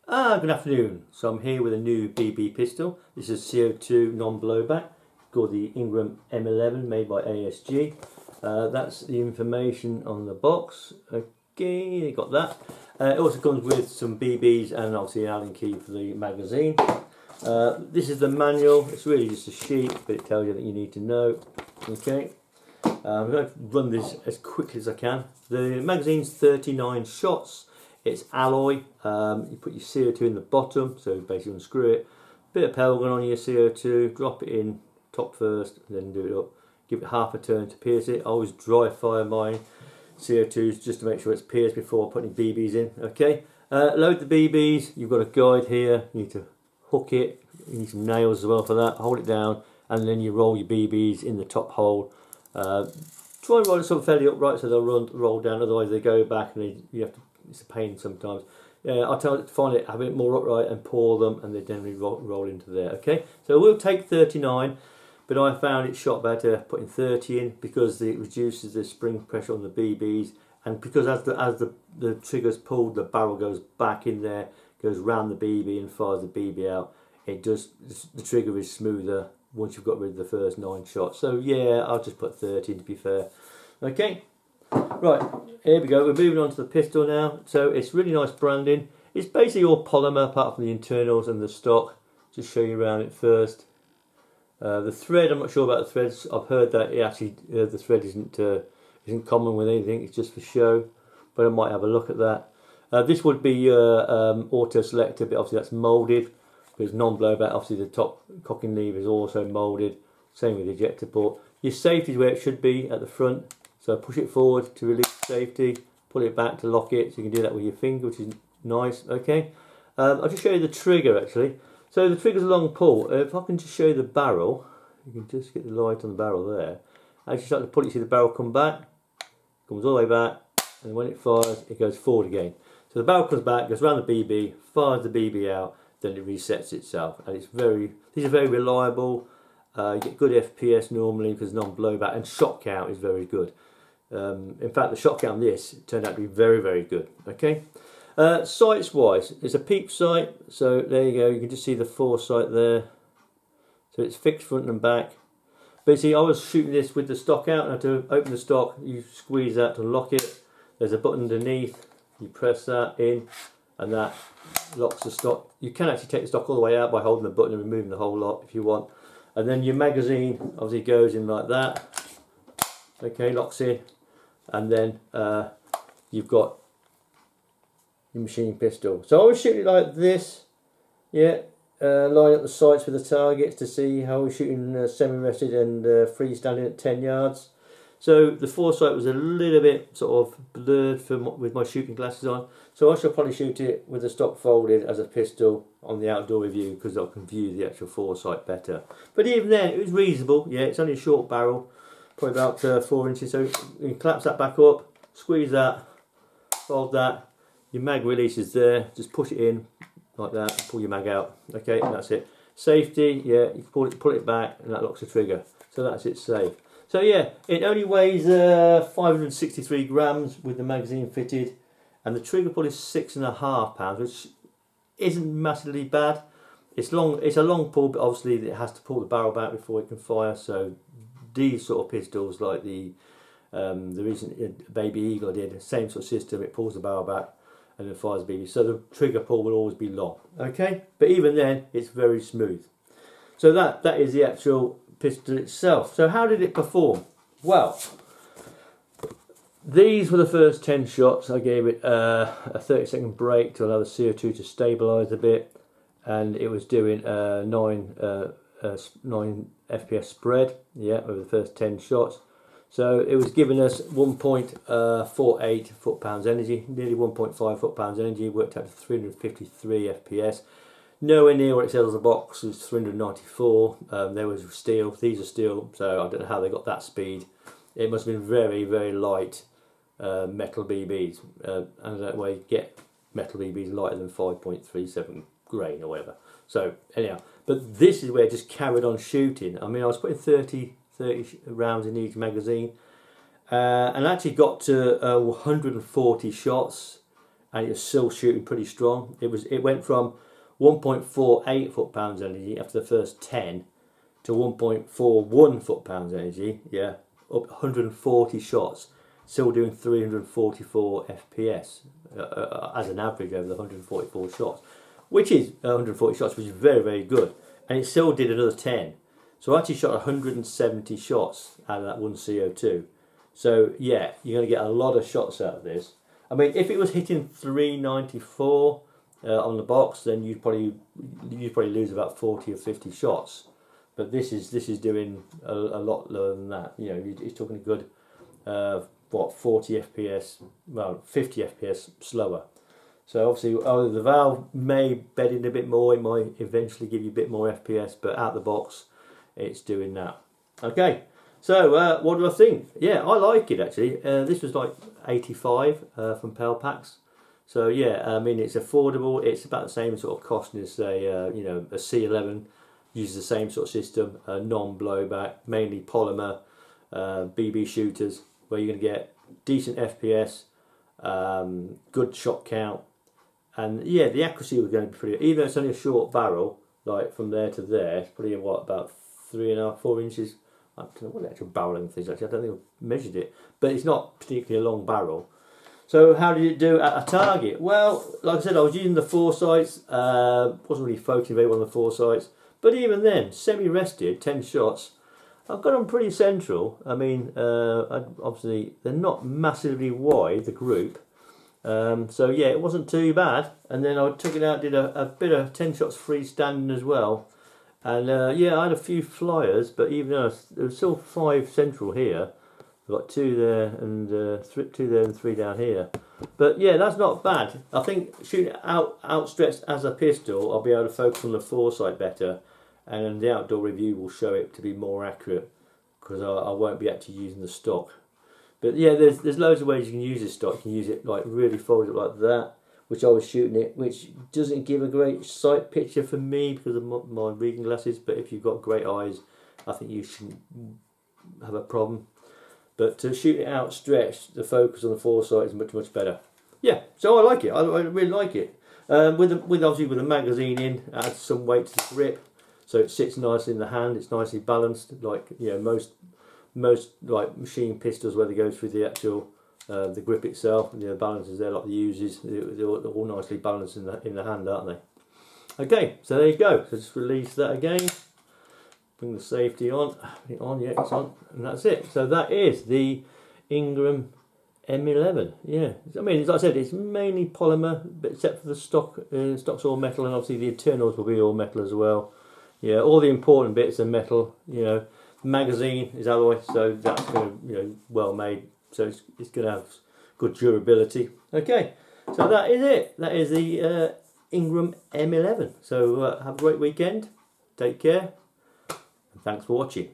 Good afternoon. So I'm here with a new BB pistol. This is CO2 non-blowback called the Ingram M11 made by ASG. That's the information on the box. Okay, you got that. It also comes with some BBs and obviously an Allen key for the magazine. This is the manual. It's really just a sheet, but it tells you that you need to know. Okay. I'm going to run this as quickly as I can. The magazine's 39 shots. It's alloy. You put your CO2 in the bottom, so basically unscrew it. Bit of powder gun on your CO2, drop it in top first, and then do it up. Give it half a turn to pierce it. I always dry fire my CO2s just to make sure it's pierced before putting BBs in. Okay, load the BBs. You've got a guide here. You need to hook it. You need some nails as well for that. Hold it down, and then you roll your BBs in the top hole. Try and roll it sort of fairly upright so they'll roll down. Otherwise, they go back and you have to. It's a pain sometimes. I tell it to find it, have it more upright and pour them, and they generally roll into there. Okay, so we'll take 39, but I found it shot better putting 30 in because it reduces the spring pressure on the BBs, and because as the trigger's pulled, the barrel goes back in there, goes round the BB and fires the BB out. It just the trigger is smoother once you've got rid of the first 9 shots. So yeah, I'll just put 30 to be fair. Okay. Right, here we go. We're moving on to the pistol now. So it's really nice branding. It's basically all polymer apart from the internals and the stock. Just show you around it first. The thread, I'm not sure about the threads. I've heard that it actually the thread isn't common with anything. It's just for show, but I might have a look at that. This would be auto selector, but obviously that's moulded. Because non-blowback, obviously the top cocking lever is also moulded. Same with the ejector port. Your safety is where it should be at the front. So push it forward to release safety, pull it back to lock it, so you can do that with your finger, which is nice. Okay, I'll just show you the trigger actually. So the trigger's a long pull. If I can just show you the barrel, you can just get the light on the barrel there. As you start to pull it, you see the barrel come back, comes all the way back, and when it fires, it goes forward again. So the barrel comes back, goes around the BB, fires the BB out, then it resets itself, and these are very reliable. You get good FPS normally because non-blowback, and shot count is very good. In fact, the shot count on this turned out to be very, very good. Okay, sights wise, it's a peep sight, so there you go. You can just see the foresight there. So it's fixed front and back. Basically, I was shooting this with the stock out, and to open the stock, you squeeze that to lock it. There's a button underneath. You press that in, and that locks the stock. You can actually take the stock all the way out by holding the button and removing the whole lot if you want. And then your magazine obviously goes in like that. Okay, locks in. And then you've got your machine pistol. So I was shooting it like this, yeah, line up the sights with the targets to see how we're shooting semi-rested and freestanding at 10 yards. So the foresight was a little bit sort of blurred with my shooting glasses on. So I shall probably shoot it with the stock folded as a pistol on the outdoor review because I can view the actual foresight better. But even then, it was reasonable. Yeah, it's only a short barrel. Probably about 4 inches, so you collapse that back up, squeeze that, fold that, your mag releases there, just push it in like that, pull your mag out, okay, and that's it. Safety, yeah, you pull it back and that locks the trigger, so that's it safe. So yeah, it only weighs 563 grams with the magazine fitted, and the trigger pull is 6.5 pounds, which isn't massively bad. It's a long pull, but obviously it has to pull the barrel back before it can fire, so these sort of pistols, like the recent Baby Eagle I did, same sort of system. It pulls the barrel back and then fires the BB. So the trigger pull will always be long. Okay, but even then, it's very smooth. So that is the actual pistol itself. So how did it perform? Well, these were the first 10 shots. I gave it a 30-second break to allow the CO2 to stabilise a bit, and it was doing 9 FPS spread, yeah, over the first 10 shots. So it was giving us 1.48 foot-pounds energy, nearly 1.5 foot-pounds energy, worked out to 353 FPS. Nowhere near what it says on the box, it was 394. There was steel, these are steel, so I don't know how they got that speed. It must have been very, very light metal BBs, and that way you get metal BBs lighter than 5.37 grain or whatever. So anyhow, but this is where it just carried on shooting. I mean, I was putting 30 rounds in each magazine, and actually got to 140 shots and it's still shooting pretty strong. It went from 1.48 foot-pounds energy after the first 10 to 1.41 foot-pounds energy. Yeah, up 140 shots, still doing 344 FPS as an average over the 144 shots, which is 140 shots, which is very, very good. And it still did another 10. So I actually shot 170 shots out of that one CO2. So yeah, you're going to get a lot of shots out of this. I mean, if it was hitting 394 on the box, then you'd probably lose about 40 or 50 shots. But this is doing a lot lower than that. You know, it's talking a good 40 FPS, well, 50 FPS slower. So obviously, the valve may bed in a bit more. It might eventually give you a bit more FPS, but out the box, it's doing that. Okay, so what do I think? Yeah, I like it actually. This was like 85 from Pelpax. So yeah, I mean, it's affordable. It's about the same sort of cost as a a C11. Uses the same sort of system, non-blowback, mainly polymer BB shooters, where you're going to get decent FPS, good shot count, and yeah, the accuracy was going to be pretty. Even though it's only a short barrel, like from there to there, it's probably what, about 3.5, 4 inches. I don't know what the actual barrel length is actually. I don't think I've measured it, but it's not particularly a long barrel. So how did it do at a target? Well, like I said, I was using the foresights. Wasn't really focusing very well on the foresights. But even then, semi-rested, 10 shots, I've got them pretty central. I mean, obviously, they're not massively wide, the group. So yeah, it wasn't too bad. And then I took it out, did a bit of 10 shots freestanding as well. And yeah, I had a few flyers, but even though there was still 5 central here. I've got 2 there and 2 there and 3 down here. But yeah, that's not bad. I think shooting it outstretched as a pistol, I'll be able to focus on the foresight better, and then the outdoor review will show it to be more accurate, because I won't be actually using the stock. But yeah, there's loads of ways you can use this stock. You can use it like really folded like that, which I was shooting it, which doesn't give a great sight picture for me because of my reading glasses. But if you've got great eyes, I think you shouldn't have a problem. But to shoot it outstretched, the focus on the foresight is much, much better. Yeah, so I like it. I really like it. Obviously with the magazine in, it adds some weight to the grip, so it sits nicely in the hand. It's nicely balanced, like most like machine pistols where they go through the actual the grip itself. And the balance is there, like the uses. They're all nicely balanced in the hand, aren't they? Okay, so there you go. So just release that again. Bring the safety on, yeah, it's on, and that's it. So that is the Ingram M11. Yeah, I mean, as I said, it's mainly polymer, but except for the stock's all metal, and obviously the internals will be all metal as well. Yeah, all the important bits are metal. You know, the magazine is alloy, so that's going to well made, so it's going to have good durability. Okay, so that is it. That is the Ingram M11. So have a great weekend. Take care. Thanks for watching.